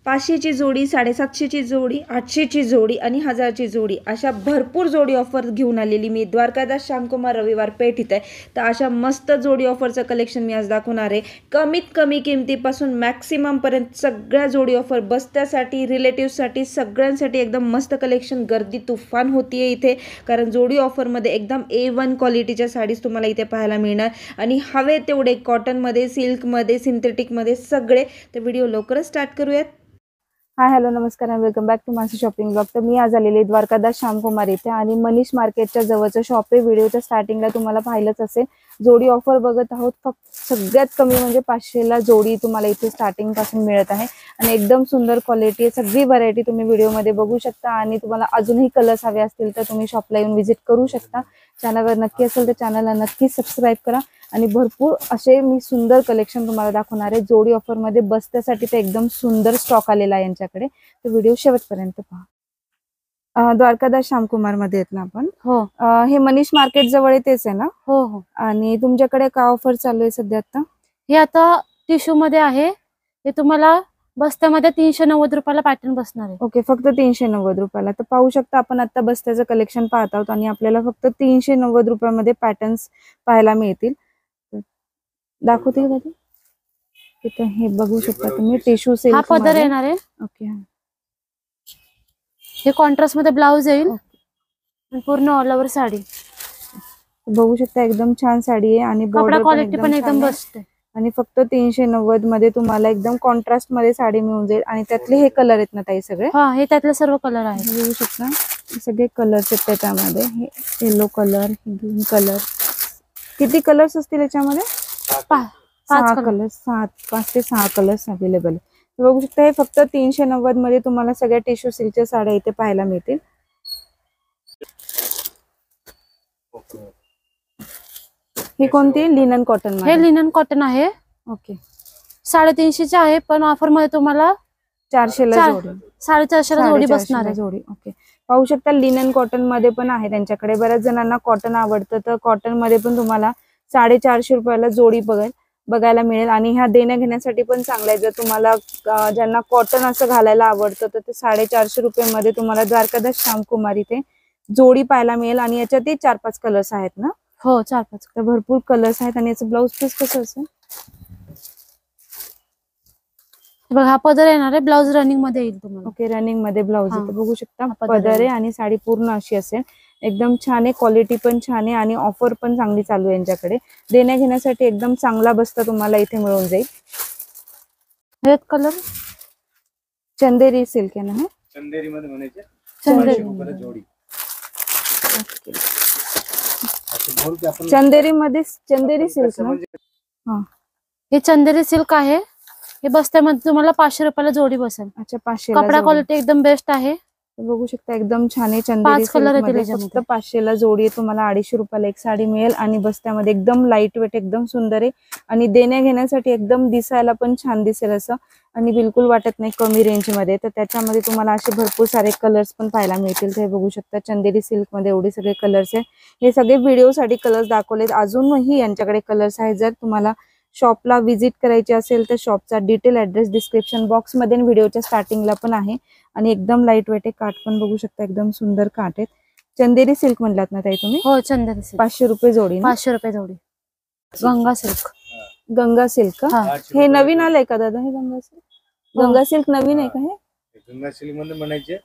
500ची जोडी, 750ची जोडी, 800ची जोडी आणि 1000ची जोडी अशा भरपूर जोडी ऑफर घेऊन आलेली मी द्वारकादास श्यामकुमार रविवार पेठ इथे. तर अशा मस्त जोडी ऑफरचं कलेक्शन मी आज दाखवणार आहे. कमीत कमी किमतीपासून मॅक्सिममपर्यंत सगळ्या जोडी ऑफर बस्त्यासाठी, रिलेटिव्हसाठी, सगळ्यांसाठी एकदम मस्त कलेक्शन. गर्दी तुफान होतीये इथे, कारण जोडी ऑफरमध्ये एकदम A1 क्वालिटीच्या साडीज तुम्हाला इथे पाहायला मिळणार आणि हवे तेवढे कॉटनमध्ये, सिल्कमध्ये, सिंथेटिकमध्ये सगळे. तर व्हिडिओ लवकरच स्टार्ट करूयात. हाय हॅलो नमस्कार आणि वेलकम बॅक टू मासी शॉपिंग ब्लॉग. तर मी आज आलेले द्वारकादास श्यामकुमार इथे आणि मनीष मार्केटच्या जवळचं शॉप आहे. व्हिडिओच्या स्टार्टिंगला तुम्हाला पाहिलंच असेल, जोडी ऑफर बघत आहोत. फक्त सगळ्यात कमी म्हणजे 500ला जोडी तुम्हाला इथे स्टार्टिंग पासून मिळत आहे आणि एकदम सुंदर क्वालिटी आहे. सगळी व्हरायटी तुम्ही व्हिडिओमध्ये बघू शकता आणि तुम्हाला अजूनही कलर्स हवे असतील तर तुम्ही शॉपला येऊन व्हिजिट करू शकता. चॅनलवर नक्की असेल तर चॅनलला नक्की सबस्क्राईब करा आणि भरपूर असे मी सुंदर कलेक्शन तुम्हाला दाखवणार आहे. जोडी ऑफर मध्ये बस्त्यासाठी तर एकदम सुंदर स्टॉक आलेला आहे यांच्याकडे. तर व्हिडिओ शेवटपर्यंत पहा. द्वारकादास श्यामकुमार मध्ये आहेत ना आपण? हो. हे मनीष मार्केट जवळ तेच आहे ना? हो हो. आणि तुमच्याकडे काय ऑफर चालू आहे सध्या आता? हे आता टिश्यू मध्ये आहे. हे तुम्हाला बस्त्यामध्ये 390 रुपयाला पॅटर्न बसणार आहे. ओके, फक्त 390 रुपयाला. तर पाहू शकता आपण आता बस्त्याचं कलेक्शन पाहत आहोत आणि आपल्याला फक्त 390 रुपयामध्ये पॅटर्न्स पाहायला मिळतील. दाखवतील का ते? तिथे हे बघू शकता तुम्ही, टिश्यू सिल्क हा पदर येणार आहे. ओके, हे कॉन्ट्रास्ट मध्ये ब्लाउज येईल आणि पूर्ण ऑल ओव्हर साडी बघू शकता. एकदम छान साडी आहे आणि कपडा क्वालिटी पण एकदम बेस्ट आहे आणि फक्त 390 मध्ये तुम्हाला एकदम कॉन्ट्रास्ट मध्ये साडी मिळून जाईल. आणि त्यातले हे कलर आहेत ना ताई सगळे? हा, हे त्यातले सर्व कलर आहेत. बघू शकता सगळे कलर्स आहेत त्याच्यामध्ये. हे येलो कलर, ग्रीन कलर. किती कलर्स असतील याच्यामध्ये? 5 कलर्स, 5 ते 6 कलर्स अवेलेबल. बघू शकता हे फक्त 390 मध्ये तुम्हाला सगळ्या टिश्यू सिल्कच्या साड्या इथे पाहायला मिळतील. ही कोणती? Linen cotton? हे लिनन कॉटन आहे. ओके, 350चे आहे पण ऑफर मध्ये तुम्हाला 400ला जोडी, 450ला जोडी बसणार आहे. जोडी. ओके, पाहू शकता लिनन कॉटन मध्ये पण आहे त्यांच्याकडे. बऱ्याच जणांना कॉटन आवडतं तर कॉटन मध्ये पण तुम्हाला 450 रुपयाला जोडी बघायला मिळेल. आणि ह्या देण्या घेण्यासाठी पण चांगल्या आहे. जर तुम्हाला ज्यांना कॉटन असं घालायला आवडतं तर ते 450 रुपयामध्ये तुम्हाला द्वारकादास श्यामकुमार इथे जोडी पाहायला मिळेल. आणि याच्यात 4-5 कलर्स आहेत ना? हो, 4-5 तर भरपूर कलर्स आहेत. आणि याचं ब्लाऊज पीस कसं असेल बघा? हा पदर येणार आहे, ब्लाऊज रनिंग मध्ये येईल तुम्हाला. ओके, रनिंग मध्ये ब्लाऊज येतं. बघू शकता पदर आहे आणि साडी पूर्ण अशी असेल. एकदम छान आहे, क्वालिटी पण छान आहे आणि ऑफर पण चांगली चालू आहे यांच्याकडे. देण्या घेण्यासाठी एकदम चांगला बस्ता तुम्हाला इथे मिळून जाईल. हे कलर चंदेरी सिल्क आहे ना? चंदेरी मध्ये म्हणायचे जोडी. चंदेरी मध्ये, चंदेरी सिल्क ना? हा, हे चंदेरी सिल्क आहे. हे बस्त्यामध्ये तुम्हाला 500 रुपयाला जोडी बसेल. अच्छा, 500. कपडा क्वालिटी एकदम बेस्ट आहे. बघू शकता एकदम छान आहे. चंदेरी सिल्क मध्ये फक्त 500ला जोडी आहे. तुम्हाला 250 रुपयाला एक साडी मिळेल आणि बस्त्यामध्ये एकदम लाईट वेट, एकदम सुंदर आहे आणि देण्या घेण्यासाठी एकदम दिसायला पण छान दिसेल असं आणि बिलकुल वाटत नाही कमी रेंज मध्ये. तर त्याच्यामध्ये तुम्हाला असे भरपूर सारे कलर्स पण पाहायला मिळतील. ते बघू शकता चंदेरी सिल्क मध्ये एवढे सगळे कलर्स आहे. हे सगळे व्हिडिओसाठी कलर्स दाखवलेत. अजूनही यांच्याकडे कलर्स आहेत. जर तुम्हाला शॉपला व्हिजिट करायची असेल तर शॉपचा डिटेल ऍड्रेस डिस्क्रिप्शन बॉक्स मध्ये व्हिडिओच्या स्टार्टिंगला पण आहे. आणि एकदम लाईट वेट आहे. काठ पण बघू शकता, एकदम सुंदर काठ आहेत. चंदेरी सिल्क म्हणलात ना ताई तुम्ही? हो, चंदेरी सिल्क. 500 रुपये जोडी. 500 रुपये जोडी. गंगा सिल्क. गंगा सिल्क हे नवीन आलंय का दादा? हे गंगा सिल्क, गंगा सिल्क नवीन आहे का? हे गंगा सिल्क मध्ये म्हणायचे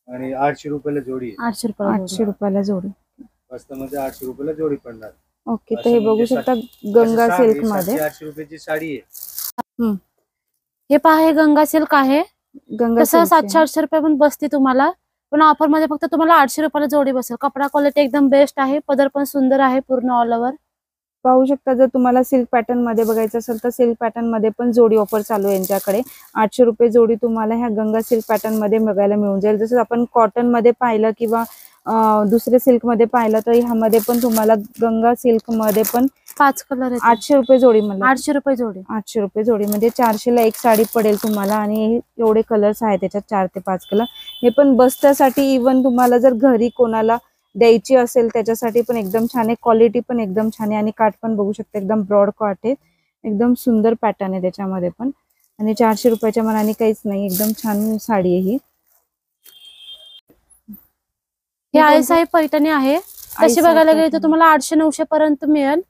आणि 800 रुपयाला जोडी. 800 रुपयाला जोडी. बस्त्यामध्ये 800 रुपयाला जोडी पडणार. ओके, तर हे बघू शकता गंगा सिल्क मध्ये 800 रुपयाची साडी आहे. हे पहा, हे गंगा सिल्क आहे. गंगा तसं 700-800 रुपये पण बसते तुम्हाला, पण ऑफर मध्ये फक्त तुम्हाला 800 रुपयाला जोडी बसेल. कपडा क्वालिटी एकदम बेस्ट आहे. पदर पण सुंदर आहे पूर्ण ऑल ओव्हर. पाहू शकता. जर तुम्हाला सिल्क पॅटर्न मध्ये बघायचं असेल तर सिल्क पॅटर्न मध्ये पण जोडी ऑफर चालू आहे यांच्याकडे. 800 रुपये जोडी तुम्हाला ह्या गंगा सिल्क पॅटर्न मध्ये बघायला मिळून जाईल. जसं आपण कॉटन मध्ये पाहिलं किंवा दुसरे सिल्क मध्ये पाहिलं तर ह्यामध्ये पण तुम्हाला गंगा सिल्क मध्ये पण 5 कलर आहेत. 800 रुपये जोडी म्हणलं. 800 रुपये जोडी. 800 रुपये जोडी म्हणजे 400ला एक साडी पडेल तुम्हाला. आणि एवढे कलर्स आहेत त्याच्यात, 4 ते 5 कलर. हे पण बस्त्यासाठी, इव्हन तुम्हाला जर घरी कोणाला द्यायची असेल त्याच्यासाठी पण एकदम छान आहे. क्वालिटी पण एकदम छान आहे आणि काठ पण बघू शकता एकदम ब्रॉड काठ आहे. एकदम सुंदर पॅटर्न आहे त्याच्यामध्ये पण. आणि 400 रुपयाच्या मनाने काहीच नाही, एकदम छान साडी आहे ही. ही आईसाहेब पैठणी आहे. तशी बघायला गेली तर तुम्हाला 800-900 पर्यंत मिळेल,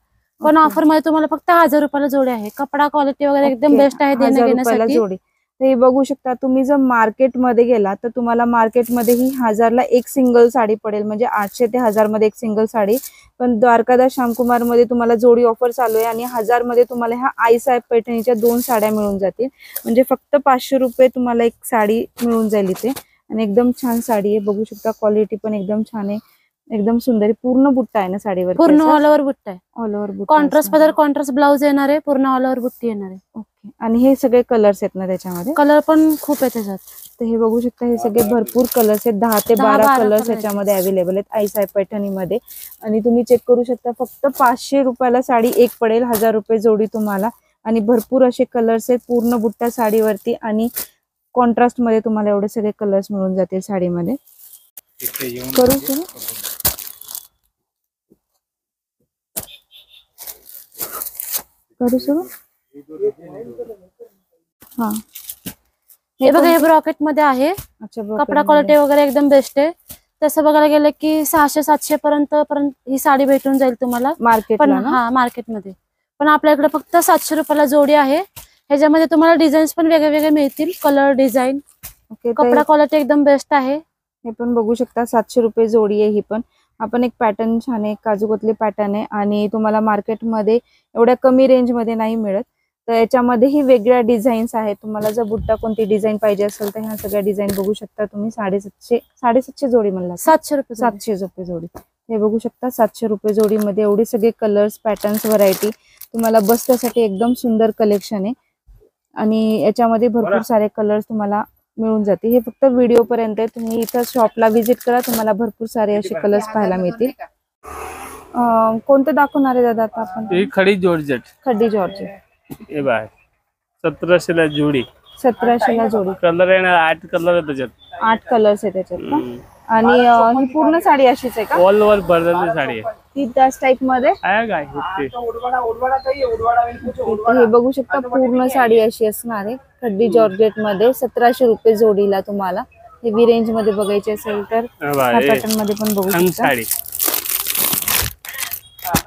पण ऑफर मध्ये तुम्हाला फक्त 1000 रुपयाला जोडी आहे. कपडा क्वालिटी वगैरे एकदम बेस्ट आहे 1000 रुपयाला देण्यासाठी. जोडी. तर हे बघू शकता तुम्ही, जर मार्केटमध्ये गेला तर तुम्हाला मार्केटमध्ये ही 1000ला एक सिंगल साडी पडेल, म्हणजे 800 ते 1000 मध्ये एक सिंगल साडी. पण द्वारकादास श्यामकुमार मध्ये तुम्हाला जोडी ऑफर चालू आहे आणि 1000 मध्ये तुम्हाला ह्या आईसाहेब पैठणीच्या 2 साड्या मिळून जातील. म्हणजे फक्त 500 रुपये तुम्हाला एक साडी मिळून जाईल इथे. आणि एकदम छान साडी आहे, बघू शकता क्वालिटी पण एकदम छान आहे, एकदम सुंदर आहे. पूर्ण बुट्टा आहे ना साडीवर, पूर्ण ऑल ओव्हर बुट्टा आहे. ऑल ओव्हर बुट्टा, कॉन्ट्रास्ट पदर, कॉन्ट्रास्ट ब्लाउज येणार आहे, पूर्ण ऑल ओव्हर बुट्टी येणार आहे. ओके. आणि हे सगळे कलर्स आहेत ना त्याच्यामध्ये? कलर पण खूप आहे त्याच्यात. तर हे बघू शकता, हे सगळे भरपूर कलर्स आहेत, 10 ते 12 कलर्स याच्यामध्ये अवेलेबल आहेत आईसाहेब पैठणीमध्ये. आणि तुम्ही चेक करू शकता, फक्त 500 रुपयाला साडी एक पडेल, 1000 रुपये जोडी तुम्हाला. आणि भरपूर असे कलर्स आहेत पूर्ण बुट्टा साडीवरती, आणि कॉन्ट्रास्ट मध्ये तुम्हाला एवढे सगळे कलर्स मिळून जातील साडीमध्ये. करू सुरू करू सुरू हा. हे बघा, हे ब्रॉकेट मध्ये आहे. अच्छा, कपडा क्वालिटी वगैरे एकदम बेस्ट आहे. तसं बघायला गेलं की 600-700 पर्यंत ही साडी भेटून जाईल तुम्हाला मार्केट. पण हा मार्केटमध्ये. पण आपल्याकडे फक्त 700 रुपयाला जोडी आहे. ह्याच्यामध्ये तुम्हाला डिझाईन्स पण वेगळे वेगळे मिळतील, कलर डिझाईन. ओके. कपडा क्वालिटी एकदम बेस्ट आहे. हे पण बघू शकता, 700 रुपये जोडी आहे ही पण. आपण एक पॅटर्न छान आहे, काजूकतली पॅटर्न आहे, आणि तुम्हाला मार्केटमध्ये एवढ्या कमी रेंजमध्ये नाही मिळत. तर याच्यामध्येही वेगळ्या डिझाईन्स आहेत. तुम्हाला जर बुट्टा कोणती डिझाईन पाहिजे असेल तर ह्या सगळ्या डिझाईन बघू शकता तुम्ही. 750 जोडी म्हणला, 700 रुपये. 700 रुपये जोडी. हे बघू शकता, 700 रुपये जोडीमध्ये एवढे सगळे कलर्स, पॅटर्न्स, व्हरायटी तुम्हाला बसण्यासाठी एकदम सुंदर कलेक्शन आहे. आणि याच्यामध्ये भरपूर सारे कलर्स तुम्हाला मिळून जातील. हे फक्त व्हिडिओ पर्यंत आहे, तुम्ही इथं शॉपला व्हिजिट करा, तुम्हाला भरपूर सारे असे कलर्स पाहायला मिळतील. कोणते दाखवणार आहे दादा आता आपण? खडी जॉर्जेट. खड्डी जॉर्जेट. हे बाय 1700 ला जोडी. 1700 ला जोडी. कलर आहे ना, 8 कलर आहे त्याच्यात. 8 कलर्स आहे त्याच्यात का? आणि ही पूर्ण साडी अशीच आहे का? ऑल ओव्हर भरलेली साडी आहे. ती त्याच टाइप मध्ये आहे काय ते? हे बघू शकता, पूर्ण साडी अशी असणार आहे खड्डी जॉर्जेट मध्ये. 1700 रुपये जोडीला तुम्हाला. हेवी रेंज मध्ये बघायची असेल तर पॅटर्न मध्ये पण बघू शकता. साडी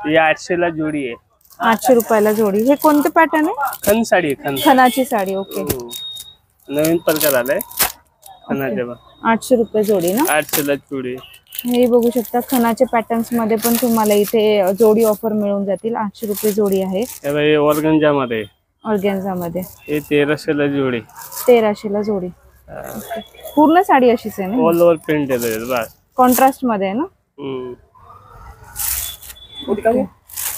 ही 800 ला जोडी आहे. 800 रुपयाला जोडी. हे कोणते पॅटर्न आहे? खन साडी आहे. खनाची साडी. ओके. नवीन प्रकार आलाय खनाच्या. 800 रुपये जोडी ना? 800 ला जोडी. हे बघू शकता, खनाचे पॅटर्न्स मध्ये पण तुम्हाला इथे जोडी ऑफर मिळून जातील. 800 रुपये जोडी आहे. ऑर्गन्झा मध्ये. ऑर्गॅन्झा मध्ये हे 1300 ला जोडी. 1300 ला जोडी. पूर्ण साडी अशीच आहे ना? ऑल ओव्हर प्रिंट आहे बस. कॉन्ट्रास्ट मध्ये आहे ना?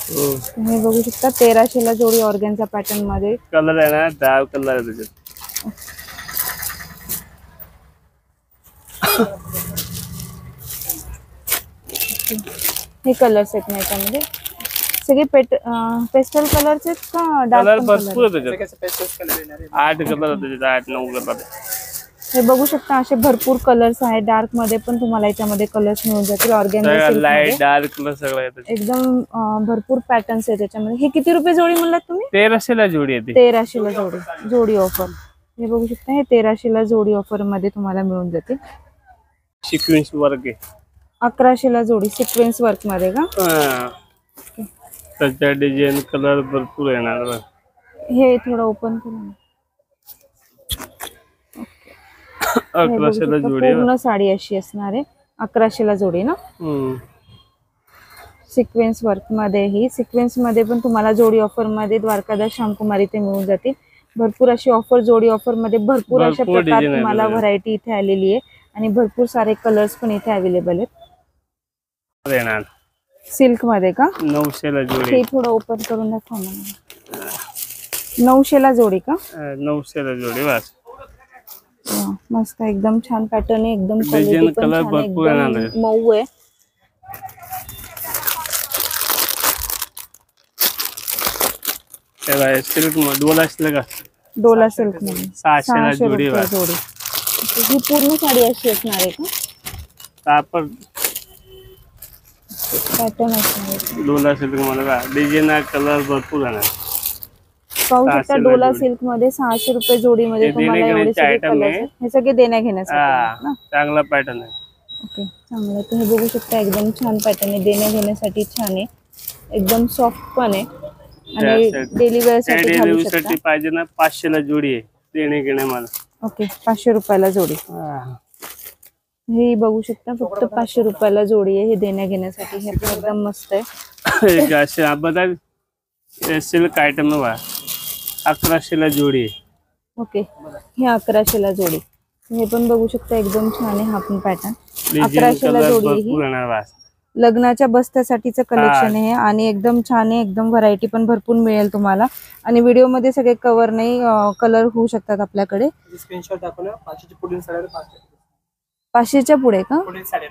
हे बघू शकता, 1300 ला जोडी ऑर्गॅन्झा पॅटर्न मध्ये. कलर आहे ना, 10 कलर आहे त्याच्यात. हे कलर्स आहेत ना याच्यामध्ये सगळे पेस्टल कलर्स आहेत का कलर डार्क भरपूर आहे त्याच्यात. 8 कलर आहे त्याच्यात, 8-9 कलर. हे बघू शकता, असे भरपूर कलर्स आहेत. डार्क मध्ये पण तुम्हाला याच्यामध्ये कलर्स मिळून जातील. ऑर्गॅन्झा लाईट डार्क कलर सगळं आहे त्याच्यात. एकदम भरपूर पॅटर्न्स आहेत त्याच्यामध्ये. हे किती रुपये जोडी म्हणलात तुम्ही? 1300 ला जोडी आहे. 1300 ला जोडी. जोडी ऑफर हे बघू शकता, हे 1300 ला जोडी ऑफर मध्ये तुम्हाला मिळून जाते. सिक्वेन्स वर्क आहे. 1100 ला जोडी सिक्वेन्स वर्क मध्ये का? त्याच्या डिझाईन कलर भरपूर येणार. हे थोडं ओपन करून 1100 ला जोडी. पूर्ण साडी अशी असणार आहे. 1100 ला जोडी ना? सिक्वेन्स वर्क मध्ये. ही सिक्वेन्स मध्ये पण तुम्हाला जोडी ऑफर मध्ये द्वारकादास श्यामकुमार इथे मिळून जातील. भरपूर अशी ऑफर, जोडी ऑफर मध्ये भरपूर अशा प्रकार तुम्हाला व्हरायटी इथे आलेली आहे. आणि भरपूर सारे कलर्स पण इथे अवेलेबल आहेत. सिल्क मध्ये का? 900 ला जोडी. हे थोडं ओपन करून दाखवा मला. 900 ला जोडी का? 900 ला जोडी बस. मस्त, एकदम छान पॅटर्न आहे. एकदम डिझाईन कलर भरपूर येणार. मऊ आहे. सिल्क मध्ये डोला सिल्क का? डोला सिल्क मध्ये 600 ला जोडी. ही पूर्ण साडी अशी असणार आहे का? कापड पॅटर्न असणार आहे. डोला सिल्क मध्ये डिझाईन कलर भरपूर येणार. पाहू शकता 600 ला डोला जोडी. सिल्क मध्ये 600 रुपये जोडीमध्ये हे तुम्हाला एवढे देण्याघेण्याचे सगळे item कलर्स आहे. आहेत. हे सगळे देण्या घेण्यासाठी आहेत ना. चांगला पॅटर्न आहे. ओके चांगलं. तर हे बघू शकता एकदम छान पॅटर्न आहे, देण्या घेण्यासाठी छान आहे, एकदम सॉफ्ट पण आहे आणि त्यासाठी- डेली वेअर साठी डेली घालू यूज शकता. साठी पाहिजे ना 500 ला जोडी आहे देणे घेणे मला. ओके 500 रुपयाला जोडी. हे बघू शकता फक्त 500 रुपयाला जोडी आहे, हे देण्या घेण्यासाठी. हे पण एकदम मस्त आहे. एक असे बघा सिल्क आयटम बघा 1100 ला जोडी आहे. ओके हे 1100 ला जोडी. हे पण बघू शकता एकदम छान आहे, हा पण पॅटर्न 1100 ला जोडी आहे ही. लग्नाच्या बस्त्यासाठीचं कलेक्शन आहे आणि एकदम छान आहे, एकदम व्हरायटी पण भरपूर मिळेल तुम्हाला. आणि व्हिडिओ मध्ये सगळे कव्हर नाही, कलर होऊ शकतात आपल्याकडे. स्क्रीनशॉट दाखवलं 500च्या पुढील साड्या 500च्या पुढे का? पुढील साड्या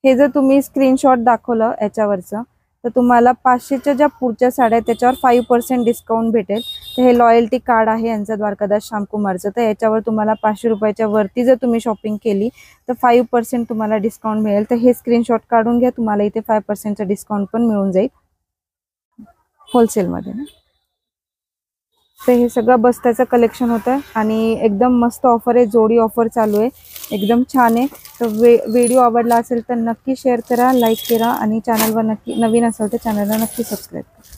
हे जर तुम्ही स्क्रीनशॉट दाखवलं याच्यावरचं तर तुम्हाला 500च्या ज्या पुढच्या साड्या त्याच्यावर 5% डिस्काउंट भेटेल. तर हे लॉयल्टी कार्ड आहे यांचं द्वारकादास श्यामकुमारचं. तर याच्यावर तुम्हाला 500 रुपयाच्या वरती जर तुम्ही शॉपिंग केली तर 5% तुम्हाला डिस्काउंट मिळेल. तर हे स्क्रीनशॉट काढून घ्या, तुम्हाला इथे 5%चा डिस्काउंट पण मिळून जाईल होलसेलमध्ये ना. तर हे सगळं बस्त्याचं कलेक्शन होतं आणि एकदम मस्त ऑफर आहे, जोडी ऑफर चालू आहे, एकदम छान आहे. तर व्हिडिओ आवडला असेल तर नक्की शेअर करा, लाईक करा आणि चॅनलवर नक्की नवीन असेल तर चॅनलला नक्की सबस्क्राईब करा.